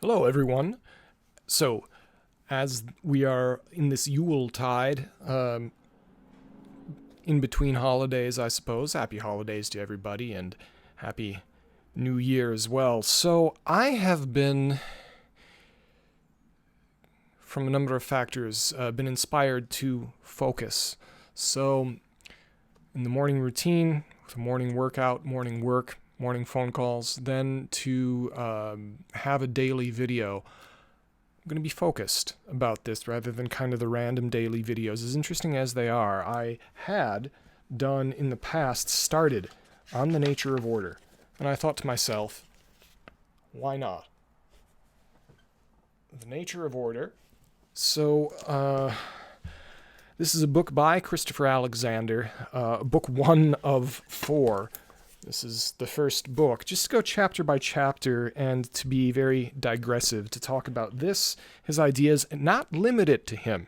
Hello, everyone. So, as we are in this Yule tide, in between holidays, I suppose, happy holidays to everybody and happy New Year as well. So, I have been, from a number of factors, been inspired to focus. So, in the morning routine, with a morning workout, morning work, morning phone calls, then to have a daily video. I'm going to be focused about this rather than kind of the random daily videos. As interesting as they are, I had done in the past started on the nature of order. And I thought to myself, why not? The nature of order. So, this is a book by Christopher Alexander, book 1 of 4. This is the first book. Just to go chapter by chapter and to be very digressive, to talk about this, his ideas, and not limit it to him.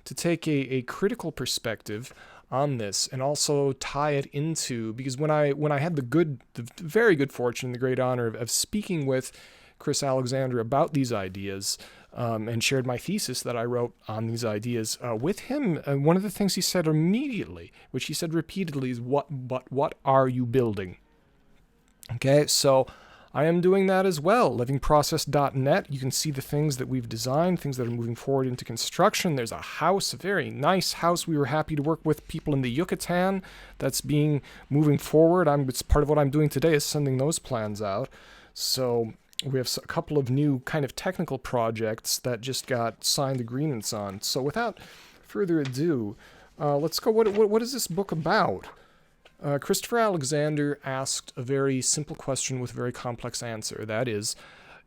To take a critical perspective on this and also tie it into, because when I had the very good fortune, the great honor of speaking with Chris Alexander about these ideas, and shared my thesis that I wrote on these ideas with him. One of the things he said immediately, which he said repeatedly, is what are you building? Okay, so I am doing that as well. Livingprocess.net. You can see the things that we've designed, things that are moving forward into construction. There's a house, a very nice house. We were happy to work with people in the Yucatan that's moving forward. It's part of what I'm doing today is sending those plans out. So we have a couple of new kind of technical projects that just got signed agreements on. So without further ado, let's go. What is this book about? Christopher Alexander asked a very simple question with a very complex answer. That is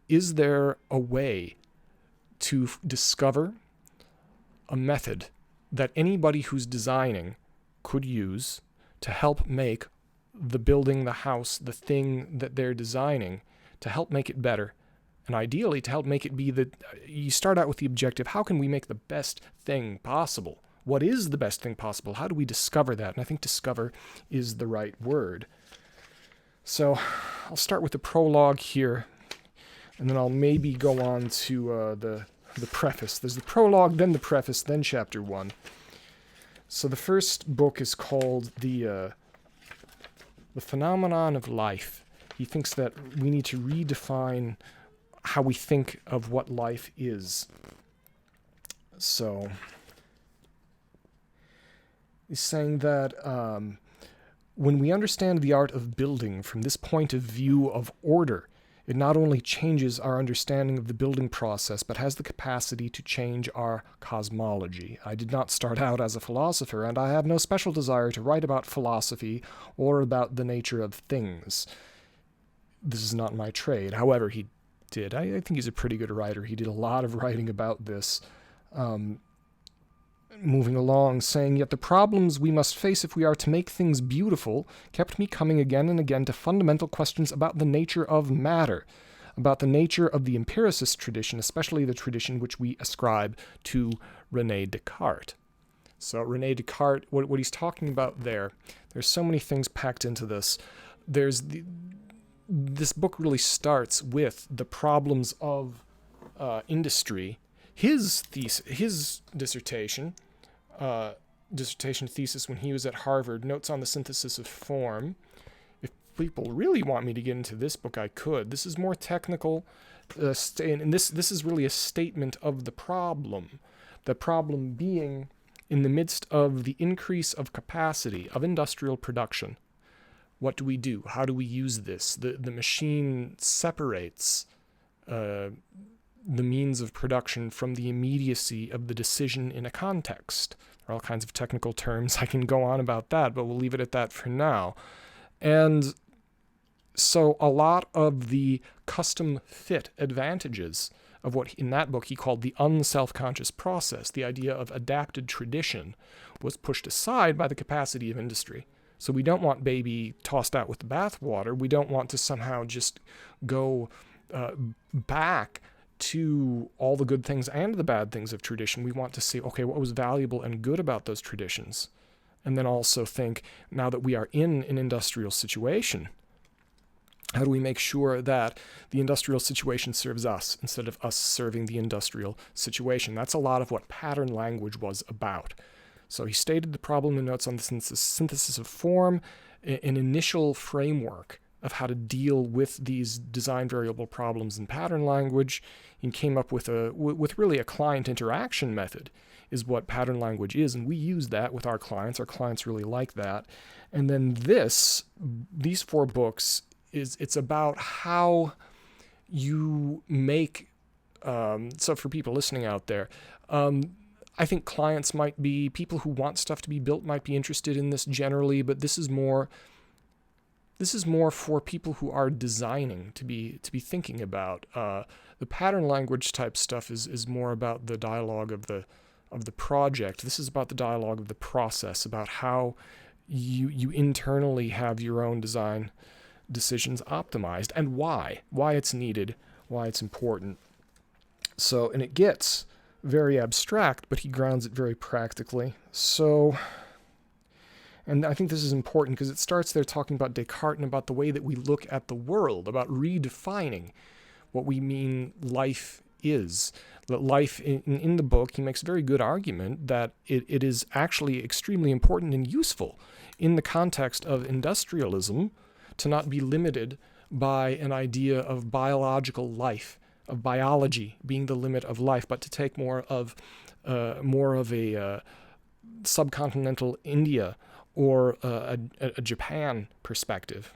there a way to discover a method that anybody who's designing could use to help make the building, the house, the thing that they're designing, to help make it better, and ideally to help make it be you start out with the objective, how can we make the best thing possible? What is the best thing possible? How do we discover that? And I think discover is the right word. So I'll start with the prologue here, and then I'll maybe go on to the preface. There's the prologue, then the preface, then chapter 1. So the first book is called The Phenomenon of Life. He thinks that we need to redefine how we think of what life is. So he's saying that when we understand the art of building from this point of view of order, it not only changes our understanding of the building process, but has the capacity to change our cosmology. I did not start out as a philosopher, and I have no special desire to write about philosophy or about the nature of things. This is not my trade. However, he did. I think he's a pretty good writer. He did a lot of writing about this. Moving along, saying, yet the problems we must face if we are to make things beautiful kept me coming again and again to fundamental questions about the nature of matter, about the nature of the empiricist tradition, especially the tradition which we ascribe to René Descartes. So René Descartes, what he's talking about there's so many things packed into this. This book really starts with the problems of industry. His dissertation thesis when he was at Harvard, Notes on the Synthesis of Form. If people really want me to get into this book, I could. This is more technical, and this is really a statement of the problem. The problem being in the midst of the increase of capacity of industrial production. What do we do? How do we use this? The machine separates the means of production from the immediacy of the decision in a context. There are all kinds of technical terms. I can go on about that, but we'll leave it at that for now. And so a lot of the custom fit advantages of what in that book he called the unself-conscious process, the idea of adapted tradition, was pushed aside by the capacity of industry. So we don't want baby tossed out with the bathwater. We don't want to somehow just go back to all the good things and the bad things of tradition. We want to see, okay, what was valuable and good about those traditions? And then also think, now that we are in an industrial situation, How do we make sure that the industrial situation serves us instead of us serving the industrial situation? That's a lot of what pattern language was about. So he stated the problem in Notes on the Synthesis of Form, an initial framework of how to deal with these design variable problems in pattern language, and came up with really a client interaction method is what pattern language is, and we use that with our clients. Our clients really like that. And then these 4 books, it's about how you make, so for people listening out there, I think clients might be, people who want stuff to be built might be interested in this generally, but this is more for people who are designing to be thinking about. The pattern language type stuff is more about the dialogue of the project. This is about the dialogue of the process, about how you internally have your own design decisions optimized, and why it's needed, why it's important. So, and it gets very abstract, but he grounds it very practically. So, and I think this is important because it starts there talking about Descartes and about the way that we look at the world, about redefining what we mean life is. That life, in the book, he makes a very good argument that it is actually extremely important and useful in the context of industrialism to not be limited by an idea of biological life, of biology being the limit of life, but to take more of a subcontinental India or a Japan perspective,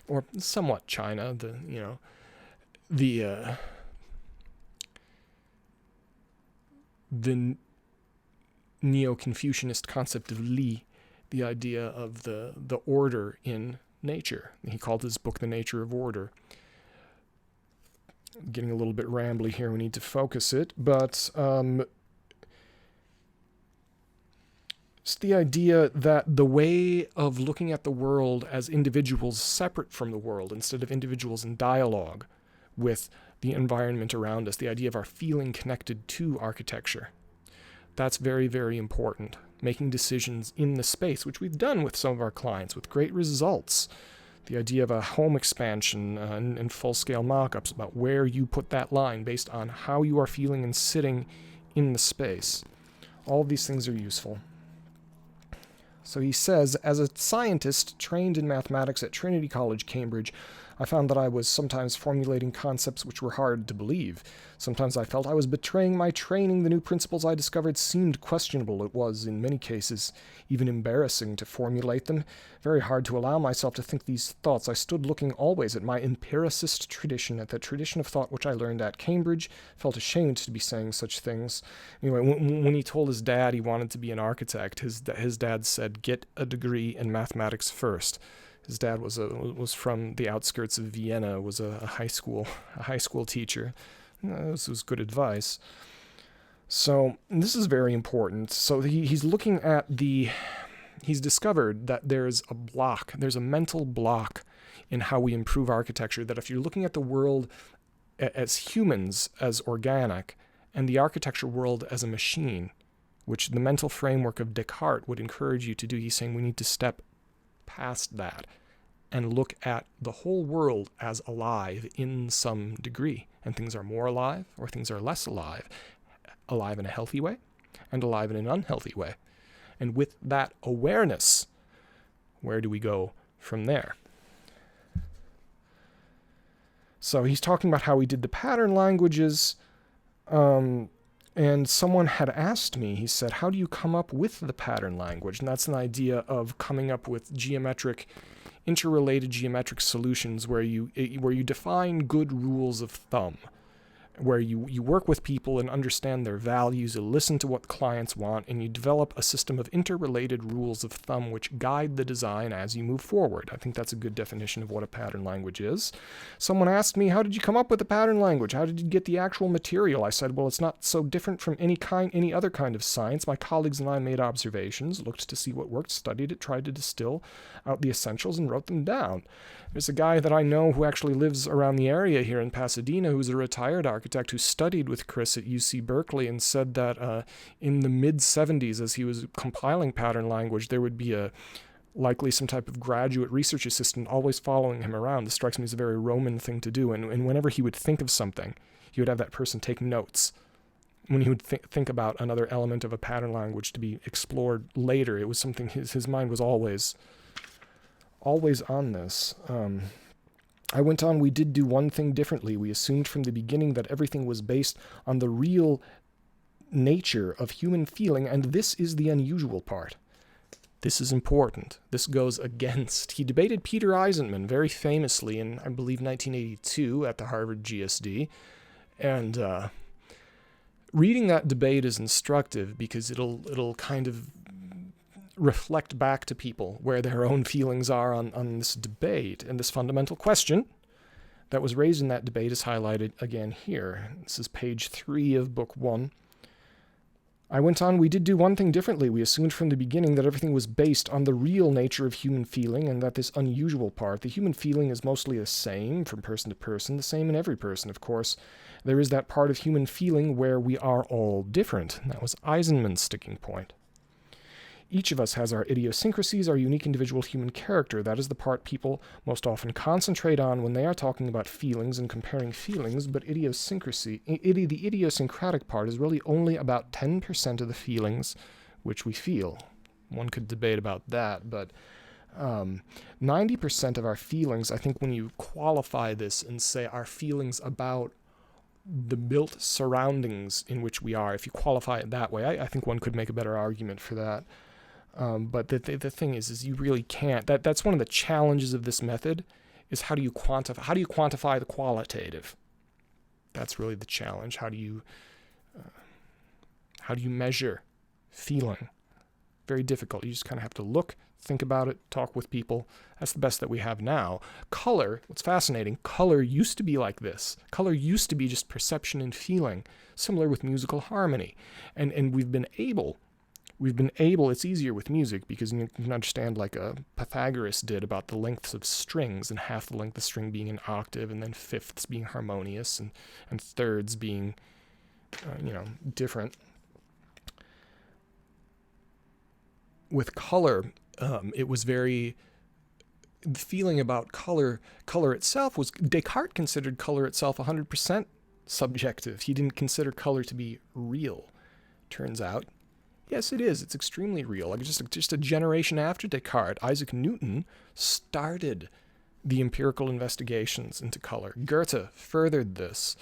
or somewhat China. The Neo-Confucianist concept of Li, the idea of the order in nature. He called his book The Nature of Order. Getting a little bit rambly here, we need to focus it, but it's the idea that the way of looking at the world as individuals separate from the world instead of individuals in dialogue with the environment around us, the idea of our feeling connected to architecture. That's very, very important. Making decisions in the space, which we've done with some of our clients with great results. The idea of a home expansion and full-scale mock-ups about where you put that line based on how you are feeling and sitting in the space. All of these things are useful. So he says, as a scientist trained in mathematics at Trinity College, Cambridge, I found that I was sometimes formulating concepts which were hard to believe. Sometimes I felt I was betraying my training. The new principles I discovered seemed questionable. It was, in many cases, even embarrassing to formulate them. Very hard to allow myself to think these thoughts. I stood looking always at my empiricist tradition, at the tradition of thought which I learned at Cambridge, felt ashamed to be saying such things. Anyway, when he told his dad he wanted to be an architect, his dad said, get a degree in mathematics first. His dad was from the outskirts of Vienna, was a high school teacher. This was good advice. So this is very important. So he's looking at he's discovered that there's a mental block in how we improve architecture, that if you're looking at the world as humans, as organic, and the architecture world as a machine, which the mental framework of Descartes would encourage you to do, he's saying we need to step past that and look at the whole world as alive in some degree. And things are more alive or things are less alive in a healthy way and alive in an unhealthy way. And with that awareness, where do we go from there? So he's talking about how he did the pattern languages, and someone had asked me, he said, how do you come up with the pattern language? And that's an idea of coming up with interrelated geometric solutions where you define good rules of thumb, where you work with people and understand their values, you listen to what clients want, and you develop a system of interrelated rules of thumb which guide the design as you move forward. I think that's a good definition of what a pattern language is. Someone asked me, how did you come up with the pattern language? How did you get the actual material? I said, well, it's not so different from any other kind of science. My colleagues and I made observations, looked to see what worked, studied it, tried to distill out the essentials, and wrote them down. There's a guy that I know who actually lives around the area here in Pasadena who's a retired architect who studied with Chris at UC Berkeley and said that in the mid-'70s, as he was compiling pattern language, there would be a likely some type of graduate research assistant always following him around. This strikes me as a very Roman thing to do. And whenever he would think of something, he would have that person take notes. When he would think about another element of a pattern language to be explored later, it was something his mind was always on this. I went on, we did do one thing differently. We assumed from the beginning that everything was based on the real nature of human feeling, and this is the unusual part. This is important. This goes against. He debated Peter Eisenman very famously in, I believe, 1982 at the Harvard GSD. And reading that debate is instructive because it'll kind of reflect back to people where their own feelings are on this debate. And this fundamental question that was raised in that debate is highlighted again here. This is page 3 of book 1. I went on, we did do one thing differently. We assumed from the beginning that everything was based on the real nature of human feeling, and that this unusual part, the human feeling, is mostly the same from person to person, the same in every person, of course. There is that part of human feeling where we are all different. And that was Eisenman's sticking point. Each of us has our idiosyncrasies, our unique individual human character. That is the part people most often concentrate on when they are talking about feelings and comparing feelings, but the idiosyncratic part is really only about 10% of the feelings which we feel. One could debate about that, but 90% of our feelings, I think when you qualify this and say our feelings about the built surroundings in which we are, if you qualify it that way, I think one could make a better argument for that. But the thing is you really can't. That's one of the challenges of this method, is how do you quantify the qualitative? That's really the challenge. How do you measure feeling? Very difficult. You just kind of have to look, think about it, talk with people. That's the best that we have now. Color, what's fascinating, color used to be like this. Color used to be just perception and feeling, similar with musical harmony. And we've been able, it's easier with music because you can understand, like Pythagoras did, about the lengths of strings, and half the length of string being an octave, and then fifths being harmonious, and thirds being, different. With color, it was the feeling about color itself was, Descartes considered color itself 100% subjective. He didn't consider color to be real. Turns out, yes, it is. It's extremely real. Like just a generation after Descartes, Isaac Newton started the empirical investigations into color. Goethe furthered this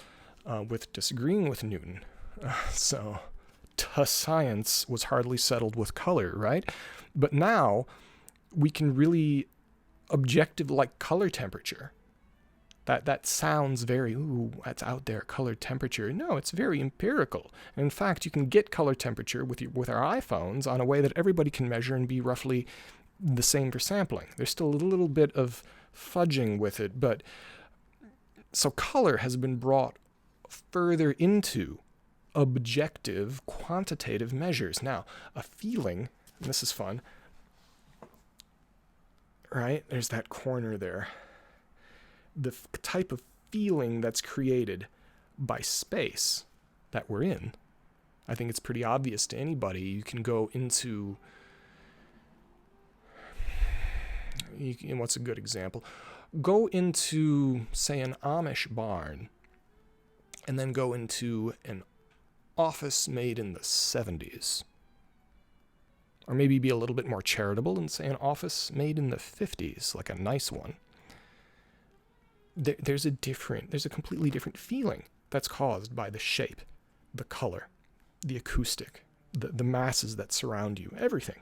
with disagreeing with Newton. So science was hardly settled with color, right? But now we can really objective, like color temperature. That sounds very, that's out there, color temperature. No, it's very empirical. And in fact, you can get color temperature with our iPhones on a way that everybody can measure and be roughly the same for sampling. There's still a little bit of fudging with it, but so color has been brought further into objective, quantitative measures. Now, a feeling, and this is fun, right? There's that corner there. The type of feeling that's created by space that we're in. I think it's pretty obvious to anybody. You can go into, what's a good example? Go into, say, an Amish barn, and then go into an office made in the 70s. Or maybe be a little bit more charitable and say an office made in the 50s, like a nice one. There's a completely different feeling that's caused by the shape, the color, the acoustic, the masses that surround you, everything.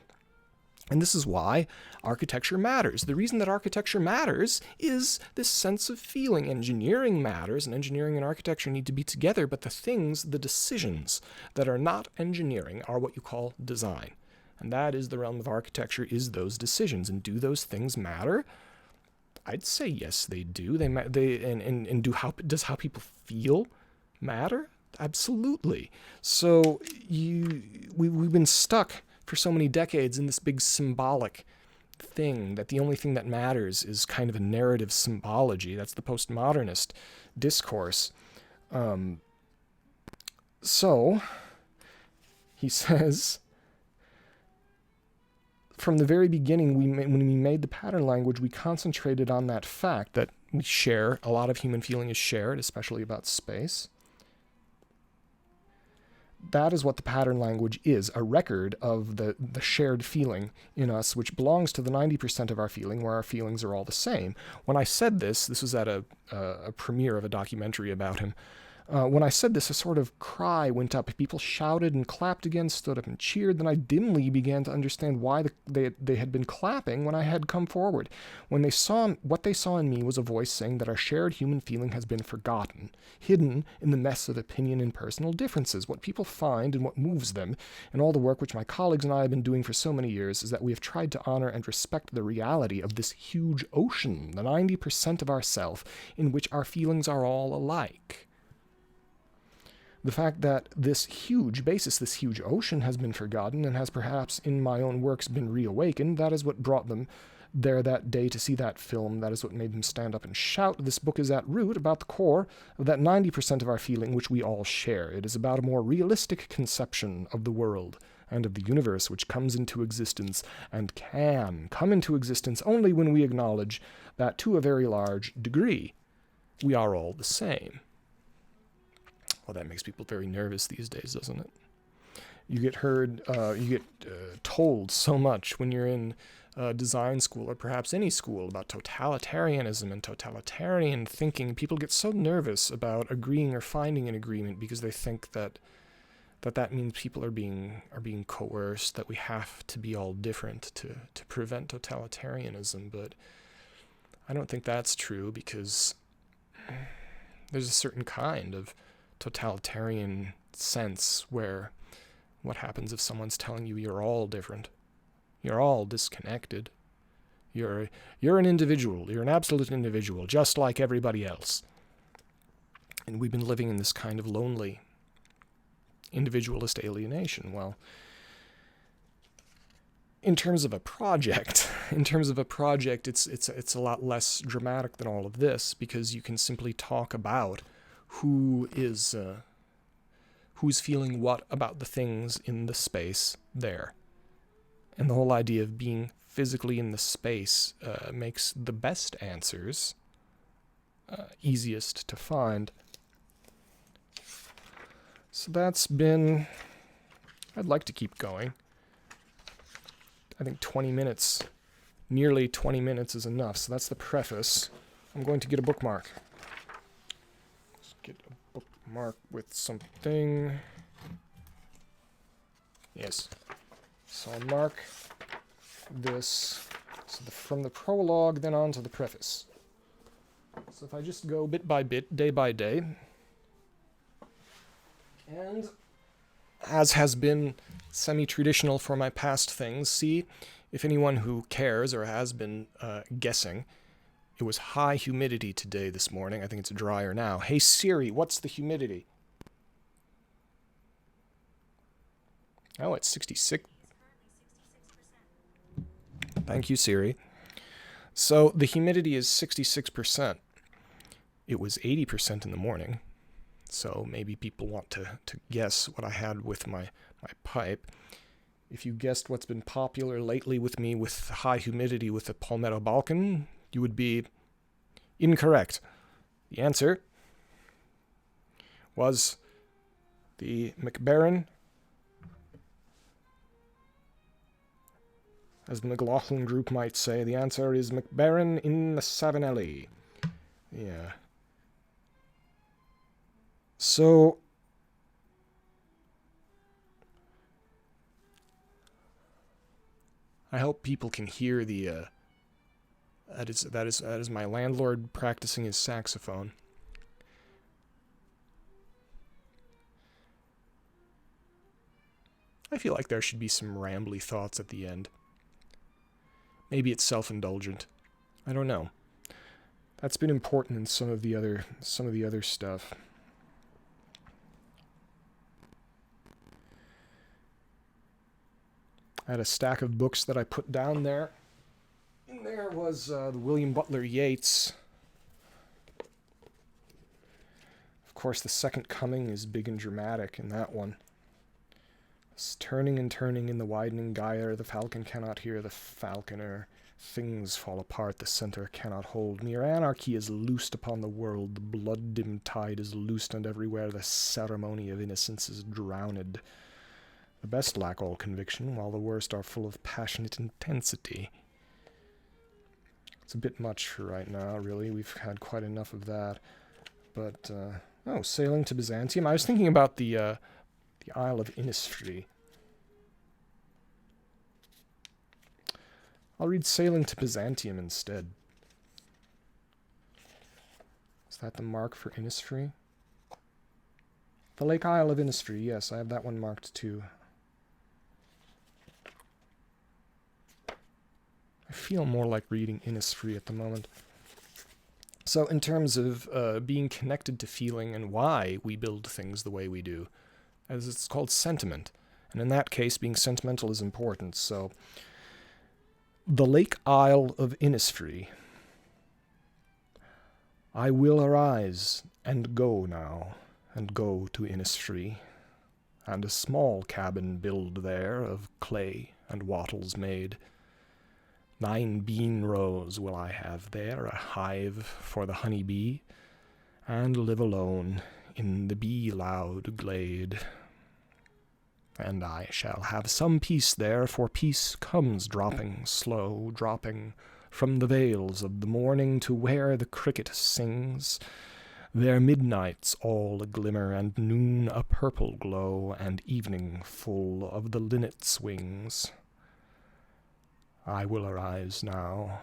And this is why architecture matters. The reason that architecture matters is this sense of feeling. Engineering matters, and engineering and architecture need to be together, but the decisions that are not engineering are what you call design. And that is the realm of architecture, is those decisions. And do those things matter? I'd say yes, they do. Does how people feel matter? Absolutely. So we've been stuck for so many decades in this big symbolic thing that the only thing that matters is kind of a narrative symbology. That's the postmodernist discourse. So he says, from the very beginning, when we made the pattern language, we concentrated on that fact that we share, a lot of human feeling is shared, especially about space. That is what the pattern language is, a record of the shared feeling in us, which belongs to the 90% of our feeling, where our feelings are all the same. When I said this was at a premiere of a documentary about him. When I said this, a sort of cry went up. People shouted and clapped again, stood up and cheered. Then I dimly began to understand why they had been clapping when I had come forward. When they saw what they saw in me was a voice saying that our shared human feeling has been forgotten, hidden in the mess of opinion and personal differences. What people find and what moves them, and all the work which my colleagues and I have been doing for so many years, is that we have tried to honor and respect the reality of this huge ocean, the 90% of ourself, in which our feelings are all alike. The fact that this huge basis, this huge ocean has been forgotten and has perhaps in my own works been reawakened, that is what brought them there that day to see that film. That is what made them stand up and shout. This book is at root about the core of that 90% of our feeling which we all share. It is about a more realistic conception of the world and of the universe which comes into existence and can come into existence only when we acknowledge that to a very large degree we are all the same. Well, that makes people very nervous these days, doesn't it? You get told so much when you're in design school or perhaps any school about totalitarianism and totalitarian thinking. People get so nervous about agreeing or finding an agreement because they think that means people are being coerced, that we have to be all different to prevent totalitarianism. But I don't think that's true, because there's a certain kind of totalitarian sense where what happens if someone's telling you you're all different, you're all disconnected, you're an individual, you're an absolute individual just like everybody else. And we've been living in this kind of lonely individualist alienation. Well, in terms of a project, it's a lot less dramatic than all of this, because you can simply talk about who's feeling what about the things in the space there. And the whole idea of being physically in the space makes the best answers easiest to find. So I'd like to keep going. I think 20 minutes, nearly 20 minutes is enough. So that's the preface. I'm going to get a bookmark. Get a bookmark with something. Yes. So I'll mark this from the prologue, then on to the preface. So if I just go bit by bit, day by day, and as has been semi-traditional for my past things, see if anyone who cares or has been guessing. It was high humidity today, this morning. I think it's drier now. Hey Siri, what's the humidity? Oh, it's 66. Thank you, Siri. So the humidity is 66%. It was 80% in the morning. So maybe people want to guess what I had with my pipe. If you guessed what's been popular lately with me with high humidity with the Palmetto Balkan, you would be incorrect. The answer was the McBaron, as the McLaughlin group might say. The answer is McBaron in the Savinelli. Yeah. So I hope people can hear the that is my landlord practicing his saxophone. I feel like there should be some rambly thoughts at the end. Maybe it's self-indulgent. I don't know. That's been important in some of the other stuff. I had a stack of books that I put down there. In there was the William Butler Yeats. Of course, The Second Coming is big and dramatic in that one. Turning and turning in the widening gyre, the falcon cannot hear the falconer. Things fall apart, the center cannot hold. Mere anarchy is loosed upon the world, the blood-dim tide is loosed, and everywhere the ceremony of innocence is drowned. The best lack all conviction, while the worst are full of passionate intensity. It's a bit much for right now, really. We've had quite enough of that. But, sailing to Byzantium. I was thinking about the Isle of Innisfree. I'll read Sailing to Byzantium instead. Is that the mark for Innisfree? The Lake Isle of Innisfree, yes, I have that one marked too. I feel more like reading Innisfree at the moment. So in terms of being connected to feeling and why we build things the way we do, as it's called sentiment. And in that case, being sentimental is important. So the Lake Isle of Innisfree. I will arise and go now, and go to Innisfree, and a small cabin build there of clay and wattles made. 9 bean rows will I have there, a hive for the honey bee, and live alone in the bee-loud glade. And I shall have some peace there, for peace comes dropping, slow dropping, from the vales of the morning to where the cricket sings. There midnights all a glimmer, and noon a purple glow, and evening full of the linnet's wings. I will arise now.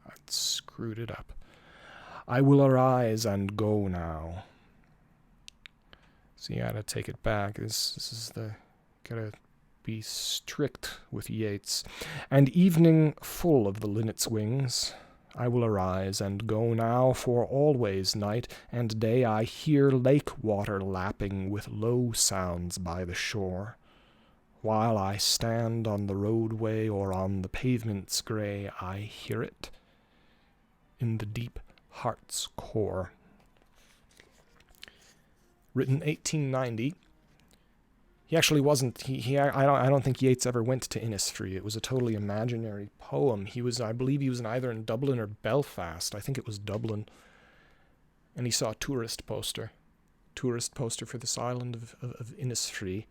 I'd screwed it up. I will arise and go now. So you gotta take it back. This is the... Gotta be strict with Yeats. And evening full of the linnet's wings, I will arise and go now, for always night and day I hear lake water lapping with low sounds by the shore. While I stand on the roadway or on the pavements grey, I hear it in the deep heart's core. Written 1890. He actually wasn't. I don't think Yeats ever went to Innisfree. It was a totally imaginary poem. I believe he was either in Dublin or Belfast. I think it was Dublin. And he saw a tourist poster for this island of Innisfree.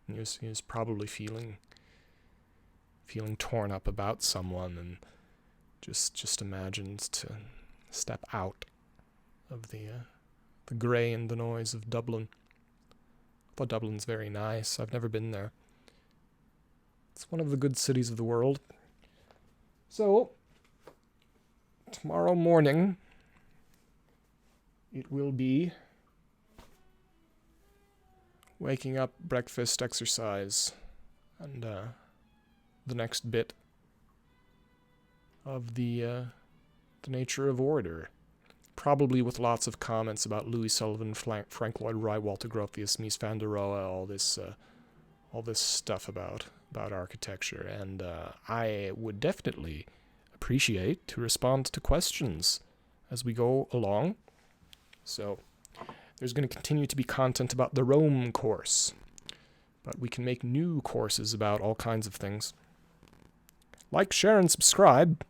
And he was probably feeling torn up about someone, and just imagined to step out of the grey and the noise of Dublin. I thought Dublin's very nice. I've never been there. It's one of the good cities of the world. So, tomorrow morning, it will be waking up, breakfast, exercise, and the next bit of the nature of order. Probably with lots of comments about Louis Sullivan, Frank Lloyd Wright, Walter Gropius, Mies van der Rohe, all this stuff about architecture. And I would definitely appreciate to respond to questions as we go along. So there's going to continue to be content about the Rome course, but we can make new courses about all kinds of things. Like, share, and subscribe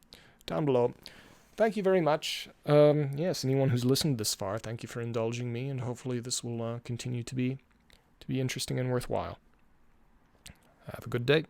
down below. Thank you very much. Yes, anyone who's listened this far, thank you for indulging me, and hopefully this will continue to be interesting and worthwhile. Have a good day.